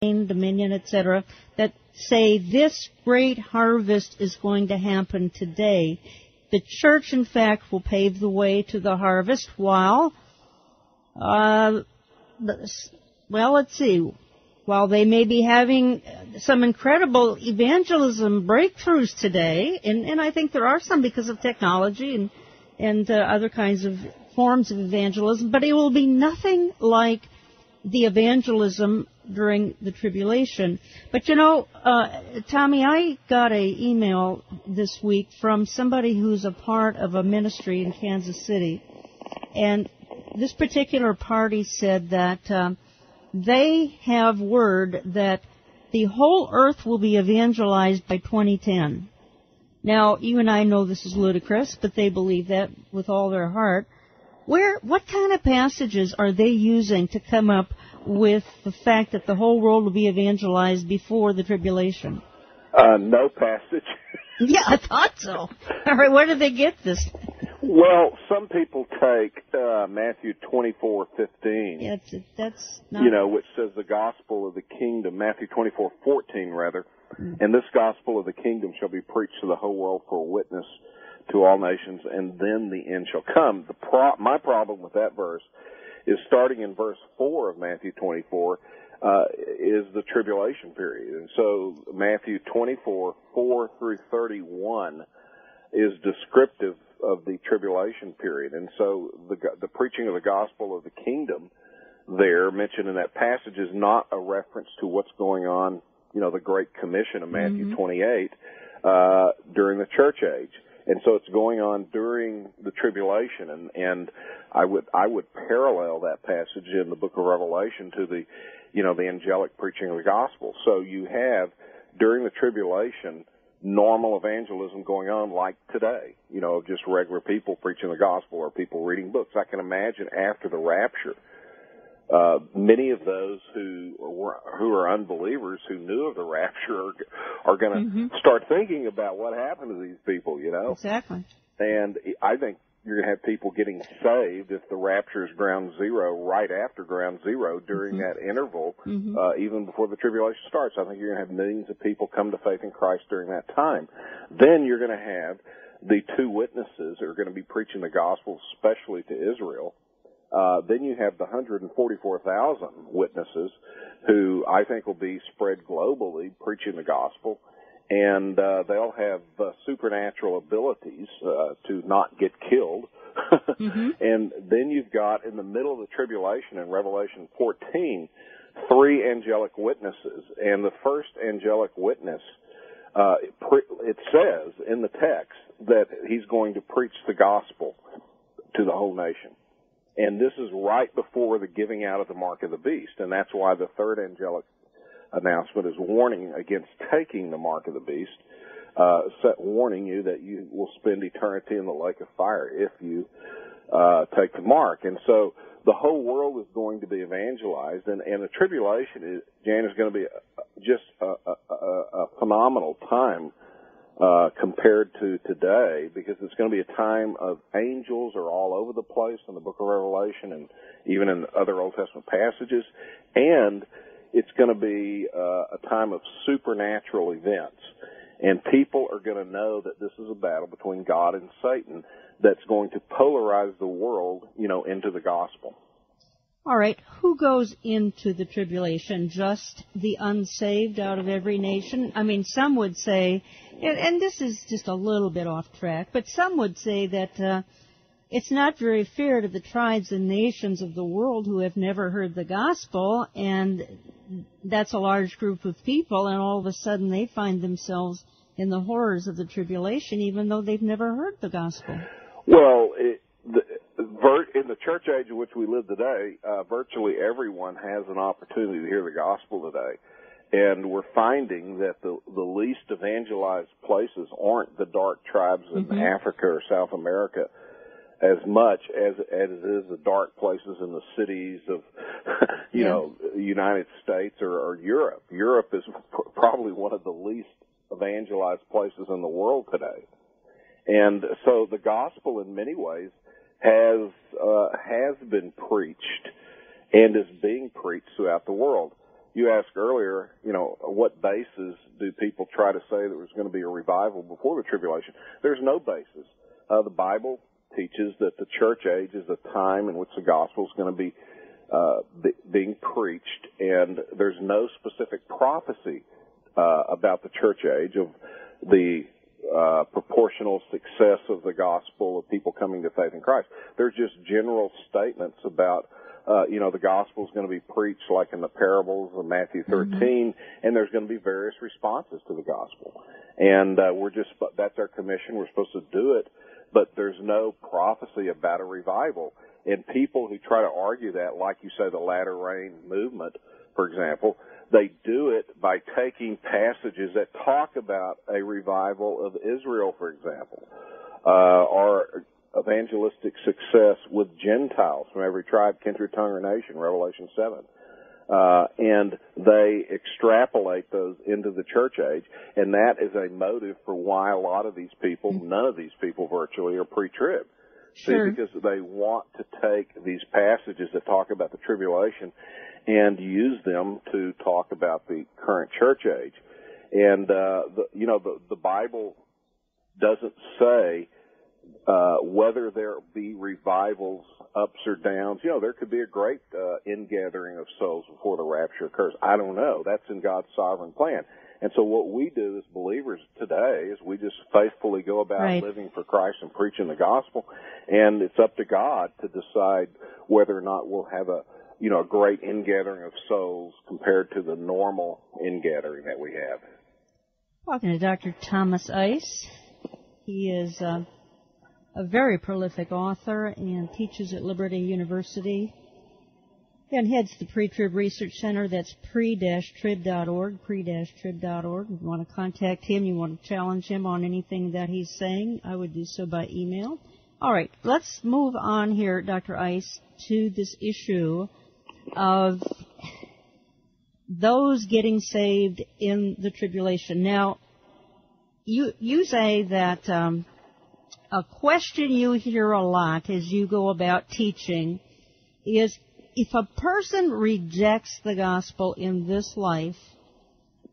dominion, etc., that say this great harvest is going to happen today. The church, in fact, will pave the way to the harvest while, let's see, while they may be having some incredible evangelism breakthroughs today, and I think there are some because of technology and other kinds of forms of evangelism, but it will be nothing like the evangelism during the tribulation. But you know, Tommy, I got an email this week from somebody who's a part of a ministry in Kansas City, and this particular party said that they have word that the whole earth will be evangelized by 2010. Now, you and I know this is ludicrous, but they believe that with all their heart. What kind of passages are they using to come up with the fact that the whole world will be evangelized before the tribulation? No passage. Yeah, I thought so. All right, where did they get this? Well, some people take Matthew 24:15. Yeah, that's not... which says the gospel of the kingdom, Matthew 24:14 rather, and this gospel of the kingdom shall be preached to the whole world for a witness to all nations, and then the end shall come. My problem with that verse is starting in verse 4 of Matthew 24 is the tribulation period. And so Matthew 24:4 through 31 is descriptive of the tribulation period. And so the preaching of the gospel of the kingdom there mentioned in that passage is not a reference to what's going on, the Great Commission of Matthew 28 during the church age. And so it's going on during the tribulation, and I would parallel that passage in the book of Revelation to the angelic preaching of the gospel. So you have, during the tribulation, normal evangelism going on like today, just regular people preaching the gospel or people reading books. I can imagine after the rapture, many of those who are unbelievers who knew of the rapture are going to start thinking about what happened to these people, Exactly. And I think you're going to have people getting saved if the rapture is ground zero, right after ground zero, during that interval, even before the tribulation starts. I think you're going to have millions of people come to faith in Christ during that time. Then you're going to have the two witnesses who are going to be preaching the gospel, especially to Israel. Then you have the 144,000 witnesses who I think will be spread globally preaching the gospel, and they'll have supernatural abilities to not get killed. And then you've got, in the middle of the tribulation in Revelation 14, 3 angelic witnesses. And the first angelic witness, it says in the text that he's going to preach the gospel to the whole nation. And this is right before the giving out of the mark of the beast. And that's why the third angelic announcement is warning against taking the mark of the beast, warning you that you will spend eternity in the lake of fire if you take the mark. And so the whole world is going to be evangelized. And the tribulation, Jan, is going to be just a phenomenal time compared to today, because it's going to be a time of angels are all over the place in the book of Revelation and even in other Old Testament passages, and it's going to be a time of supernatural events, and people are going to know that this is a battle between God and Satan that's going to polarize the world, into the gospel. All right, who goes into the tribulation? Just the unsaved out of every nation? I mean, some would say, and this is just a little bit off track, but some would say that it's not very fair to the tribes and nations of the world who have never heard the gospel, and that's a large group of people, and all of a sudden they find themselves in the horrors of the tribulation, even though they've never heard the gospel. Well, in the church age in which we live today, virtually everyone has an opportunity to hear the gospel today. And we're finding that the least evangelized places aren't the dark tribes in Africa or South America as much as it is the dark places in the cities of, United States or Europe. Europe is probably one of the least evangelized places in the world today. And so the gospel in many ways has been preached and is being preached throughout the world. you asked earlier, what basis do people try to say there was going to be a revival before the tribulation? There's no basis. The Bible teaches that the church age is a time in which the gospel is going to be being preached, and there's no specific prophecy about the church age of the proportional success of the gospel of people coming to faith in Christ. There's just general statements about the gospel is going to be preached like in the parables of Matthew 13, and there's going to be various responses to the gospel. And that's our commission. We're supposed to do it, but there's no prophecy about a revival. And people who try to argue that, like you say, the latter rain movement, for example, they do it by taking passages that talk about a revival of Israel, for example, or evangelistic success with Gentiles from every tribe, kindred, tongue, or nation, Revelation 7. And they extrapolate those into the church age, and that is a motive for why a lot of these people, none of these people virtually, are pre-trib. Sure. See, because they want to take these passages that talk about the tribulation and use them to talk about the current church age. And, the Bible doesn't say whether there be revivals, ups or downs. There could be a great ingathering of souls before the rapture occurs. I don't know. That's in God's sovereign plan. And so what we do as believers today is we just faithfully go about living for Christ and preaching the gospel, and it's up to God to decide whether or not we'll have a great ingathering of souls compared to the normal ingathering that we have. Talking to Dr. Thomas Ice. He is a very prolific author and teaches at Liberty University and heads the Pre-Trib Research Center. That's pre-trib.org, pre-trib.org. If you want to contact him, you want to challenge him on anything that he's saying, I would do so by email. All right, let's move on here, Dr. Ice, to this issue of those getting saved in the tribulation. Now, you say that a question you hear a lot as you go about teaching is, if a person rejects the gospel in this life,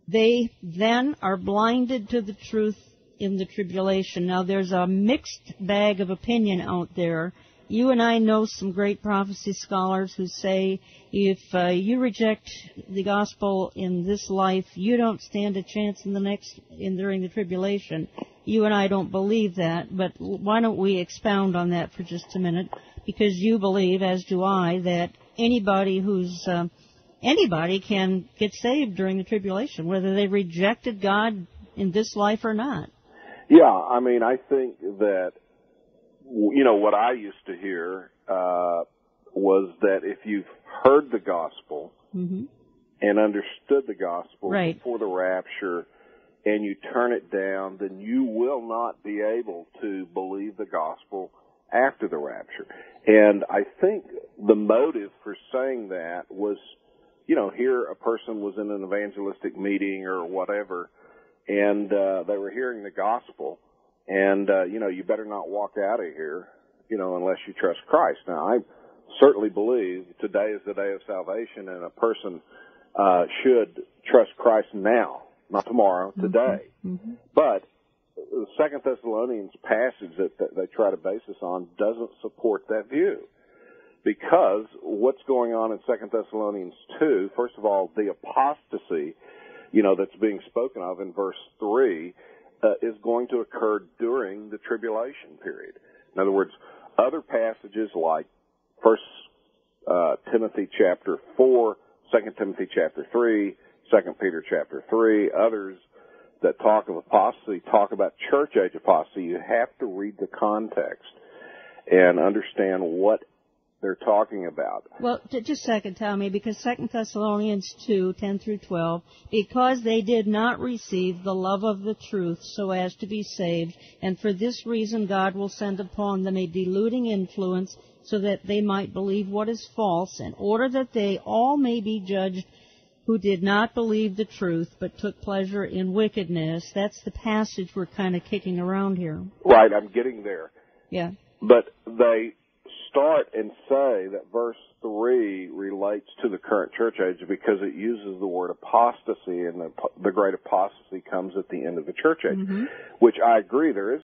they then are blinded to the truth in the tribulation. Now, there's a mixed bag of opinion out there. You and I know some great prophecy scholars who say if you reject the gospel in this life, you don't stand a chance during the tribulation. You and I don't believe that, but why don't we expound on that for just a minute? Because you believe, as do I, that anybody can get saved during the tribulation, whether they rejected God in this life or not. Yeah, I think that, what I used to hear was that if you've heard the gospel and understood the gospel before the rapture and you turn it down, then you will not be able to believe the gospel after the rapture. And I think the motive for saying that was, here a person was in an evangelistic meeting or whatever, and they were hearing the gospel, and, you better not walk out of here, unless you trust Christ. Now, I certainly believe today is the day of salvation, and a person should trust Christ now, not tomorrow, today. But the 2 Thessalonians passage that they try to base this on doesn't support that view. Because what's going on in 2 Thessalonians 2, first of all, the apostasy, that's being spoken of in verse 3, is going to occur during the tribulation period. In other words, other passages like 1 Timothy chapter 4, 2 Timothy chapter 3, 2 Peter chapter 3, others that talk of apostasy talk about church age apostasy. You have to read the context and understand what they're talking about. Well, just a second, Tommy, because 2 Thessalonians 2, 10 through 12, because they did not receive the love of the truth so as to be saved, and for this reason God will send upon them a deluding influence so that they might believe what is false, in order that they all may be judged who did not believe the truth but took pleasure in wickedness. That's the passage we're kind of kicking around here. Right, I'm getting there. Yeah. But they start and say that verse 3 relates to the current church age because it uses the word apostasy, and the great apostasy comes at the end of the church age, which I agree there is